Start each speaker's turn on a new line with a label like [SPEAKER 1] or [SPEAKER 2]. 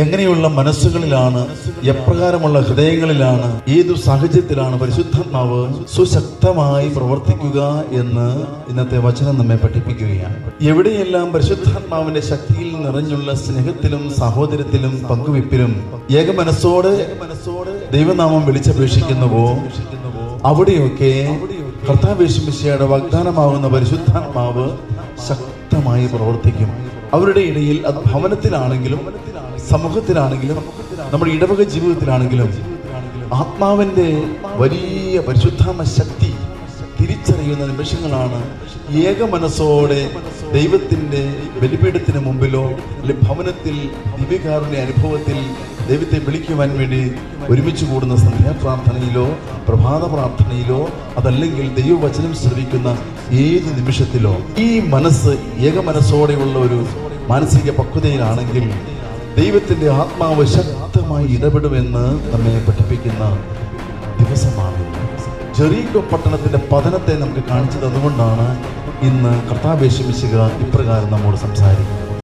[SPEAKER 1] എങ്ങനെയുള്ള മനസ്സുകളിലാണ്, എപ്രകാരമുള്ള ഹൃദയങ്ങളിലാണ്, ഏതു സാഹചര്യത്തിലാണ് പരിശുദ്ധാത്മാവ് സുശക്തമായി പ്രവർത്തിക്കുക എന്ന് ഇന്നത്തെ വചനം നമ്മെ പഠിപ്പിക്കുകയാണ്. എവിടെയെല്ലാം പരിശുദ്ധാത്മാവിന്റെ ശക്തിയിൽ നിറഞ്ഞുള്ള സ്നേഹത്തിലും സഹോദര്യത്തിലും പങ്കുവെപ്പിലും ഏകമനസ്സോടെ ദൈവനാമം വിളിച്ചപേക്ഷിക്കുന്നുവോ അവിടെയൊക്കെ കർത്താവ് യേശു മിശിഹായുടെ വാഗ്ദാനമാകുന്ന പരിശുദ്ധാത്മാവ് ശക്തമായി പ്രവർത്തിക്കും. അവരുടെ ഇടയിൽ അത് ഭവനത്തിലാണെങ്കിലും സമൂഹത്തിലാണെങ്കിലും നമ്മുടെ ഇടവക ജീവിതത്തിലാണെങ്കിലും ആത്മാവിന്റെ വലിയ പരിശുദ്ധാത്മ ശക്തി തിരിച്ചറിയുന്ന നിമിഷങ്ങളാണ്. ഏക മനസ്സോടെ ദൈവത്തിന്റെ ബലിപീഠത്തിന് മുമ്പിലോ അല്ലെങ്കിൽ ഭവനത്തിൽ ദിവ്യകാരുണ്യ അനുഭവത്തിൽ ദൈവത്തെ വിളിക്കുവാൻ വേണ്ടി ഒരുമിച്ച് കൂടുന്ന സന്ധ്യാപ്രാർത്ഥനയിലോ പ്രഭാത പ്രാർത്ഥനയിലോ അതല്ലെങ്കിൽ ദൈവവചനം ശ്രവിക്കുന്ന ഏത് നിമിഷത്തിലോ ഈ മനസ്സ് ഏക മനസ്സോടെയുള്ള ഒരു മാനസിക പക്വതയിലാണെങ്കിൽ ദൈവത്തിന്റെ ആത്മാവ് ശക്തമായി ഇടപെടുമെന്ന് നമ്മെ പഠിപ്പിക്കുന്ന ദിവസമാണ്. ജെറീക്കോ പട്ടണത്തിന്റെ പതനത്തെ നമുക്ക് കാണിച്ചു തന്നുകൊണ്ടാണ് ഇന്ന് കർത്താവ് യേശു മിശിഹാ ഇപ്രകാരം നമ്മോട് സംസാരിക്കുന്നത്.